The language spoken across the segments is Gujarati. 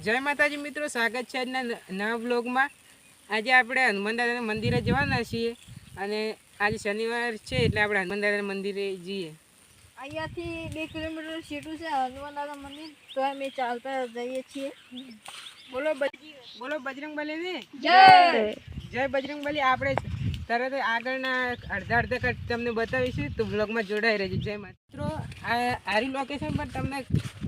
જય માતાજી મિત્રો, સ્વાગત છે આજના નવા બ્લોગમાં। આજે આપણે હનુમાન દાદાના મંદિરે જવાના છીએ અને આજે શનિવાર છે એટલે આપણે હનુમાન દાદાના મંદિરે જઈએ। અહીંયાથી 2 કિલોમીટર સીટું છે હનુમાન દાદા મંદિર, તો અમે ચાલતા જઈએ છીએ। બોલો બજરંગબલી ને જય જય બજરંગબલી। આપણે તરત આગળના અડધા કટ તમને બતાવીશું, તો બ્લોગમાં જોડાઈ રહેજો। જય મિત્રો, આ આરી લોકેશન પર તમને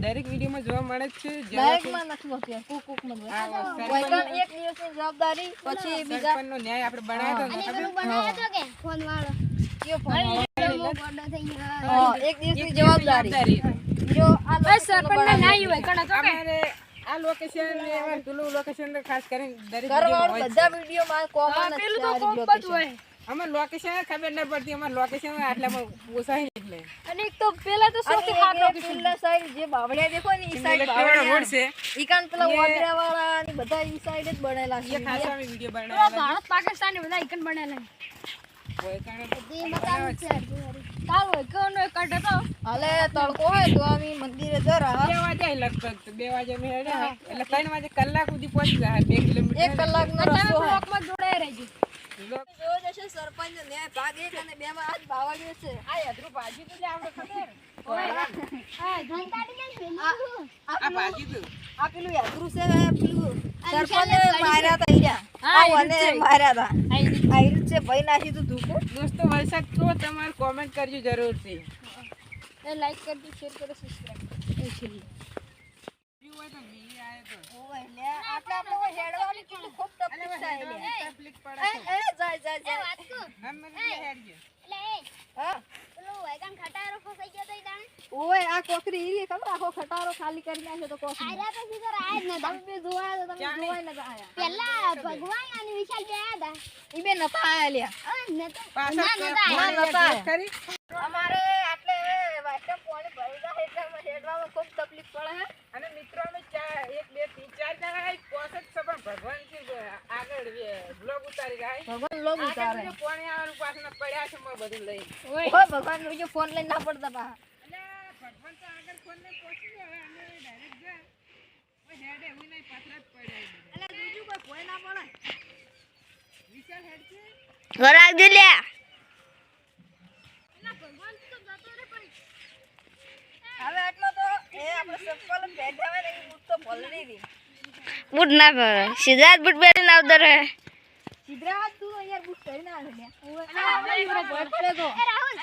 દરેક વિડીયોમાં જોવા મળે જ છે। ડાયરેક્ટમાં નથી હોતી, કુકમાં એક દિવસની જવાબદારી પછી બીજા સરપંચનો ન્યાય આપણે બનાવ્યો હતો કે ફોન વાળો એક દિવસની જવાબદારી જો આ સરપંચને ન્યાય હોય કણ તો અમારે આ લોકેશન એમાં પેલું લોકેશન ખાસ કરીને દરેક બધા વિડીયોમાં કોમન છે। અમાર લોકેશન ખબર ન પડતી, અમાર લોકેશન આટલામાં ઓછાઈ એટલે અને એક તો પેલા તો સૌથી ખાસ લોકેશન સાઈડ જે બાવળિયા દેખો ને ઈ સાઈડ બાવળિયા રોડ છે, ઈકાન પેલા વાદરા વાળા અને બધા ઈ સાઈડ જ બનેલા છે। એ ખાસ અમે વિડિયો બનાવેલા છે। ભારત પાકિસ્તાન ને બધા ઈકાન બનેલા કોઈ કારણે ઈ મકાન છે કાલ હોય કોનો કટ હતો હાલે તડકો હોય તો અમે મંદિરે જરા 2 વાગે લગભગ 2 વાગે મે હેડ્યા એટલે 3 વાગે કલાક સુધી પહોંચી જાય। 2 કિલોમીટર 1 કલાકનો રસ્તો બ્લોકમાં જોડાઈ રહેજો। જો જશે સરપંચ ને ભાગ 1 અને 2 માં આજ બાવળિયો છે। આ યદ્રુ ભાજી તો આપણે ખબર હા ઘંટાડી ને આ ભાજી તો આ પેલું યાદરું છે પેલું સરપંચે માર્યા તા ઈરા આ વને માર્યા તા આઈર છે ભાઈ નાખી તું ધૂકો। દોસ્તો વરસાદ તો તમારે કોમેન્ટ કરજો જરૂર છે, એ લાઈક કરજો, શેર કરો, સબસ્ક્રાઇબ કરો। એ છે વ્યૂ હોય તો મી આયો તો ઓય લે આટલા આપણે હેડવાની કેટલી ખૂબ તકલીફ થાય લે તકલીફ પડે એ જાય એ વાત કો હમ મને હેડજો એટલે હા પેલો વાયકાન ખટારો ફસાઈ ગયો તો ઈ દાણ ઓય આ કોકરી ઈલી ખબર આખો ખટારો ખાલી કરી નાખ્યો તો કોકરી આયા તો સીધો આયા જ ન તમે બે જોવા તો તમે જોવાય ન આયા પેલા ભગવાન અને વિશાલ બે આયા તા ઈ બે નતા આયા લ્યા નતા પાછા કરી અમારે આટલે વાયકા પાણી ભરી જાય એટલે અમે હેડવામાં ખૂબ તકલીફ પડે હે। અને મિત્રો અમે 1 2 3 4 જણા પોસત સબન ભગવાન થી આગળ બ્લોગ ઉતારી જાય। ભગવાન લોગ ઉતારે જો પાણી આવવાનું પાછળ પડ્યા છે મે બધું લઈ ઓય ભગવાન નો જો ફોન લઈને ના પડતા પા એટલે ભગવાન તો આગળ ફોન લઈને પહોંચી ગયો, હવે અમે ડાયરેક્ટ જા ઓય હેડે હું નહીં પાછળ જ પડ્યા એટલે બીજું કોઈ ભોય ના પડે વિચાર હેડ છે ઘરાક દે લે એના ભગવાન તો જતો રે પણ હવે એટલો તો એ આપણે ચપ્પલ પહેરવા હોય ને બૂટ તો ભલરી દી બૂટ ના પહેરે, સીધા બૂટ પહેરીને આવતો રહે। સીધા તું યાર બૂટ પહેરીને આવે લે ઓય પડે તો એ રાહુલ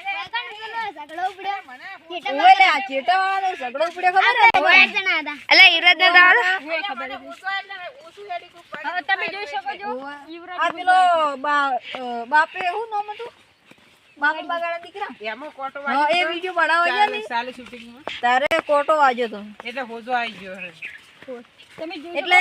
ઝઘડો પડ્યો ઓય લે આ ચેટાવાળાનો ઝઘડો પડ્યો ખબર હે ઓય જણા હતા અલે યુવરાજ ને દાડો ખબર ઓછો એટલે ઓછું હેડી કો પડી હવે તમે જોઈ શકો છો આ પેલો બાપે હું નામ હતું બાપા બગાડા દીકરા એમાં કોટો હા એ વિડિયો બનાવવા ગયા ને સાલે શૂટિંગમાં તારે કોટો વાજ્યો તો એટલે હોજો આવી ગયો હે તમે જોઈ એટલે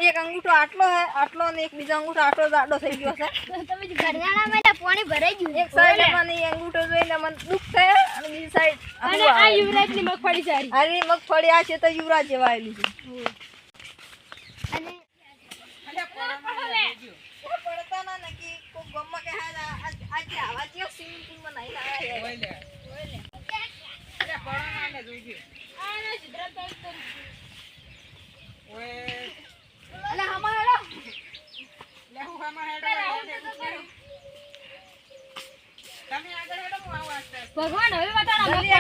એક અંગૂઠો આટલો હે આટલો ને એક બીજો અંગૂઠો આટલો જાડો થઈ ગયો છે। તમે ઘરવાળા માટે પાણી ભરાઈ ગયું એક સાઈડ માં ની અંગૂઠો જોઈને મને દુખ થાય અને બીજી સાઈડ અને આ યુવરાજ ની મગફળી સારી અરે મગફળી આ છે તો યુવરાજ જેવા આવેલી છે અને અલે પડતા ના નકી કો ગમ્મા કે હા આજે આવા જે સ્વિમિંગ પૂલ માં નહીં આયા ઓય લે અલે કોરોના ને જોઈજો આને સિદ્ધાર્થ ઓય અલે હમારો લે હું આમાં હેડો તમે આગળ હેડો હું આવું આસ્તે ભગવાન હવે બતાડા મગફળી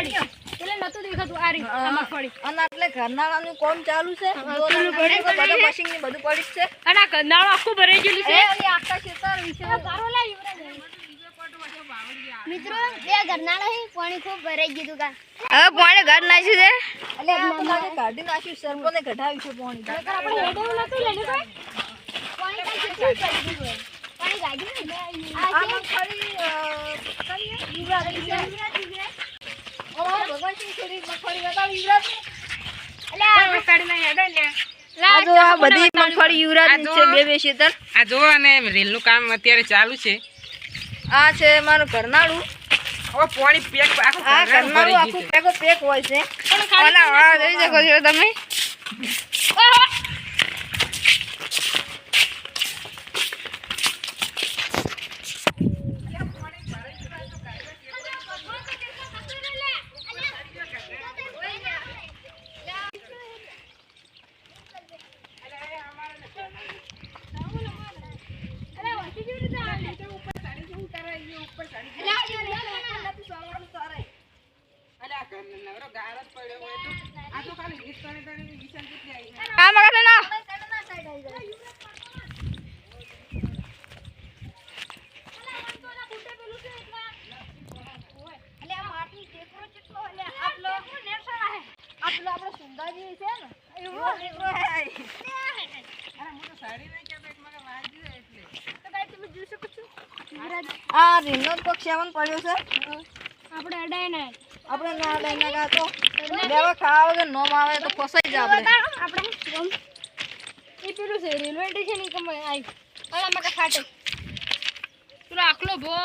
એટલે નતું દેખાતું આ રી મગફળી અને એટલે ઘરનાળાનું કામ ચાલુ છે દોરનું પડે તો બધું મશીન ની બધું પડી છે અને આ ગંધાળો આખું ભરાઈ ગયેલું છે। એ આખા ખેતર વિશાળ સારો લે યુવરાજ મિત્રો બે ઘરનાળા હે પાણી ખૂબ ભરાઈ ગયું કા હવે પાણી ઘર નાખ્યું છે। એટલે આ તો લાગે કાઢી નાખ્યું સરપોને કઢાવ્યું છે પાણી આપણે હેડેવું નતું લેલું કોઈ પાણી કા કેટલું પડી ગયું હોય પાણી ગાડી ને આ મગફળી કરીએ યુવરાજ ઓ ભગવાન સિંહ થોડી મગફળી બતાવ યુવરાજ એટલે આ કાઢીને હેડો લે આ જો આ બધી મગફળી યુવરાજ ની છે બે શેતર આ જો અને રેલનું કામ અત્યારે ચાલુ છે। આ છે મારું ઘરનાળું ઓ પાણી પેક આખું આ ઘરનાળું આખું પેકો પેક હોય છે ઓલા વાળા જોઈ શકો છો તમે। દીકરો હે અરે હું તો સાડી નહીં કે બેટ મને વાગ્યું એટલે તો ગાઈસ તમે જોઈ શકો છો યુવરાજ આ રીંગણનો પગ 7 પડ્યો છે આપણે અડાય ને આપણે ના લઈને ગયા તો દેવા ખાવા વગર નોમ આવે તો ફસાઈ જા આપણે આપણે ગમ એ પેલું છે રેલવે સ્ટેશન ની કમાઈ આવી આલા મકા ફાટે પેલો આખલો ભો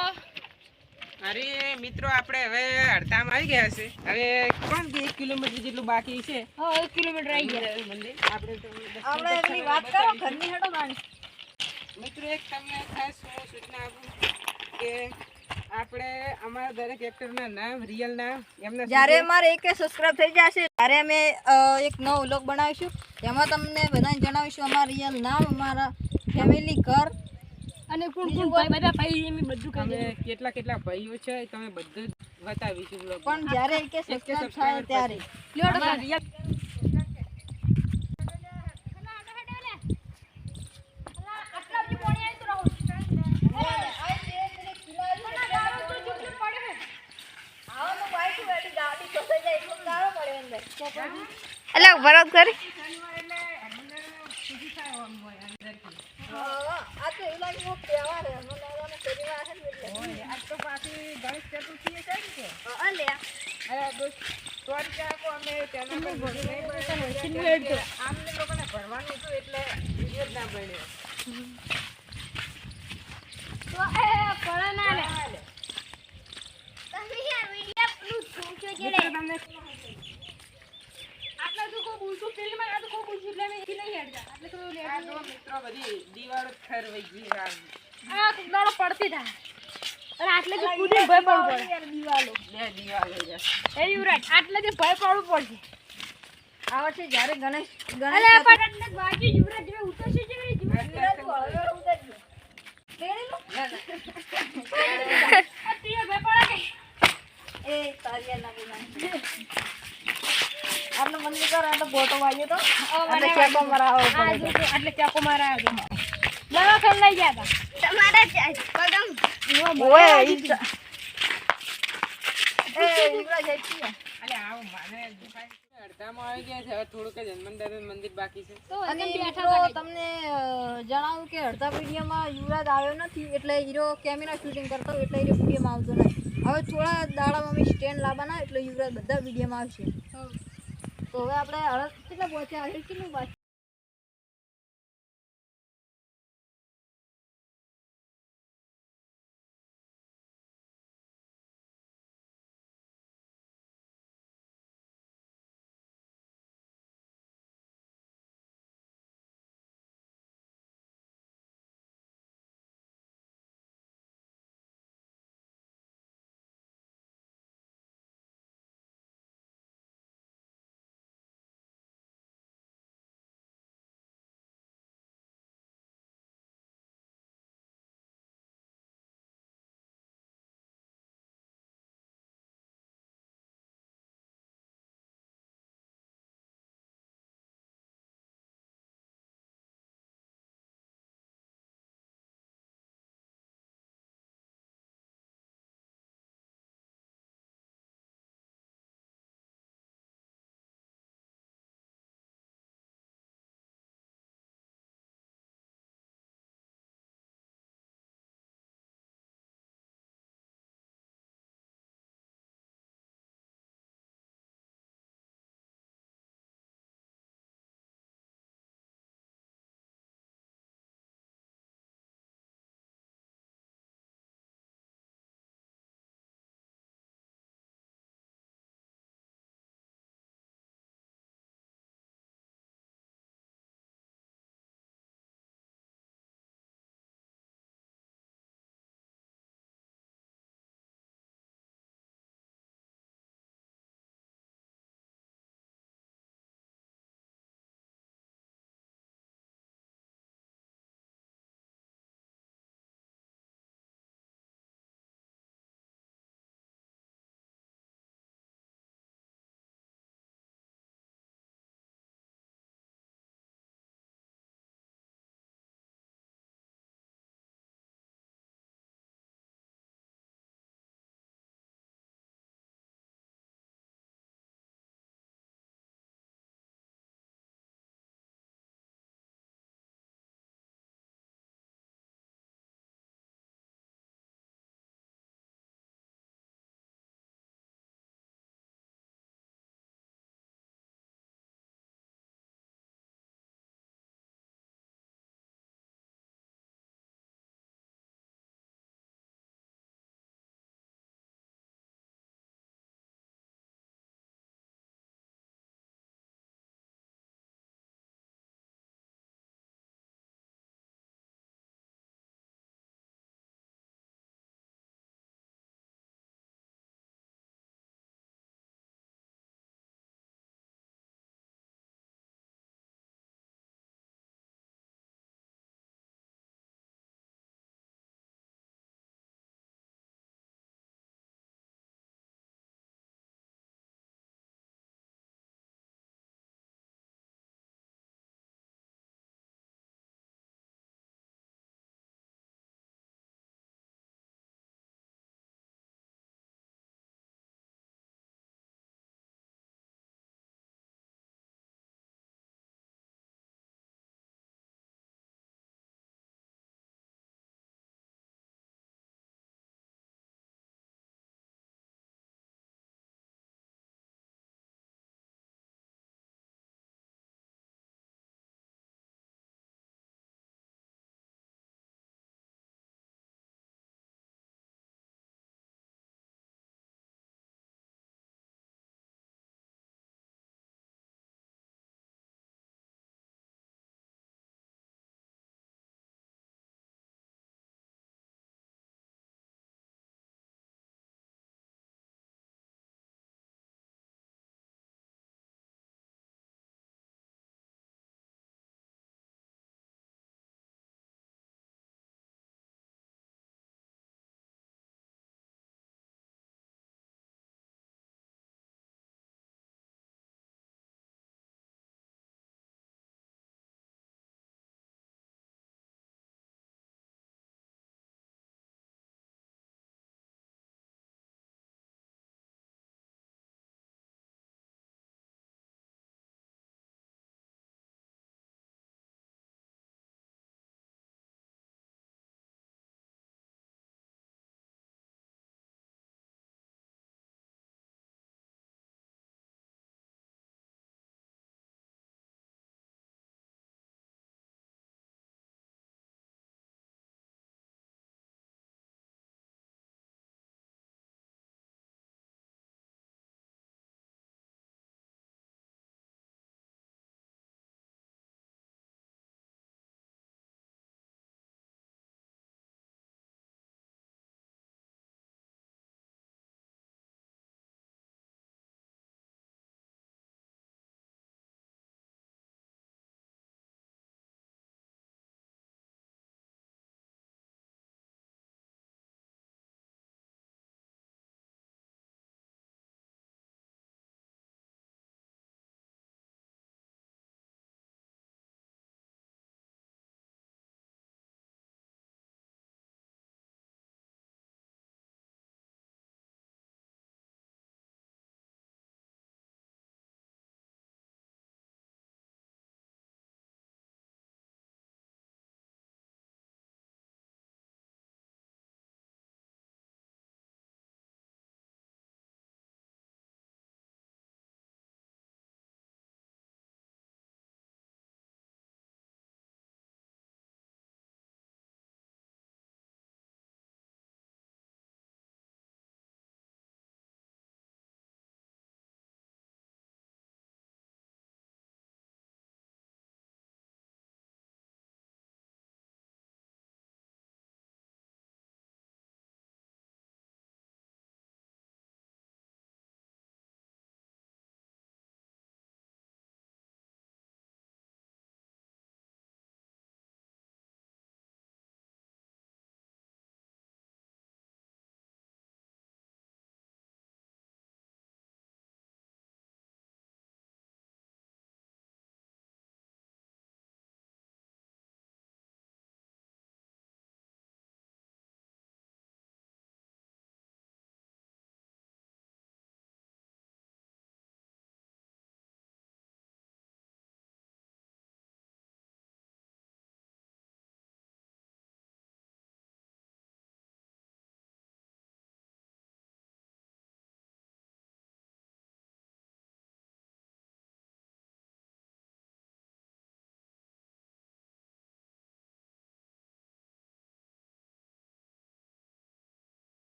અરે મિત્રો આપણે હવે હડતામાં આવી ગયા છે હવે કોણ કે 1 કિલોમીટર જેટલું બાકી છે હા 1 કિલોમીટર આવી ગયા મંદિર આપણે તો આપણે એની વાત કરો ઘરની હેડો ગાણી મિત્રો એક તમને ખાસ હું સૂચના આપું કે આપણે અમારા દરેક એક્ટરના નામ રિયલ નામ એમના જ્યારે અમારે 1 સબસ્ક્રાઇબ થઈ જશે ત્યારે અમે એક નવો વ્લોગ બનાવીશું તેમાં તમને બધાને જણાવીશું અમારા રિયલ નામ અમારા ફેમિલી ઘર અને કોણ કોણ ભાઈ બધા ભાઈ એમ બધું કહી અમે કેટલા કેટલા ભાઈઓ છે તમે બધું જ બતાવીશું vlog માં. પણ જ્યારે 1 સબસ્ક્રાઇબ થાય ત્યારે અમારા real એટલે બરાબર કરી આજ તો પાછી ગણેશ ચતુર્થી છે ને કે? અરે દોસ્ત, sorry કે આપો અમે તેના પર video નહીં બનાવ્યો. કે આમને લોકોને ભણવાનું હતું એટલે video જ ના બન્યો. તો એ પડે ના લે તમે યાર વિડિયો પ્લૂ છોકજો મિત્રો તમને આટલા તો કોઈ બોલતું પેલી માં આ તો કોઈ બોલતું એટલે મેં એ નહીં હેડતા એટલે તો આ જો મિત્રો બધી દિવાળો ઠરવાઈ ગઈ છે. આ દાડો પડતી થાય અને આટલે કે કુદી ભય પડવું પડે યાર દીવાલો બે દિવાળો છે. એ યુવરાજ આટલે કે ભય પડવું પડશે આ વર્ષે જ્યારે ગણેશ અલે પણ એટલે બાકી યુવરાજ જેવો ઉતરશે છે કે જીવન ના, ના, આ તીએ ભય પડે કે એ તારિયા લાગી ના આટલો મંદી કર આટલો ફોટો વાગ્યો તો આટલે ચાકો મરાવો આ જો આટલે ચાકો મારા આવ્યો દવા ખાઈ લઈ ગયા હતા તમારા પગમ ઓય ઈચ્છા એ યુવરાજ હેચી અલે આવો માને અડધામાં આવી ગયા છે. હવે થોડુંક જ હનુમાન દાદાનું મંદિર બાકી છે. તો અને એકદમ બેઠા મિત્રો હતા તમને જણાવું કે અડધા વિડીયોમાં યુવરાજ આવ્યો નથી એટલે હીરો કેમેરા શૂટિંગ કરતો હોય એટલે હીરો વિડીયોમાં આવતો નથી. હવે થોડા દાડામાં અમે સ્ટેન્ડ લાવવાના એટલે યુવરાજ બધા વિડીયોમાં આવશે. તો હવે આપણે કેટલા પહોંચ્યા કેટલું બાકી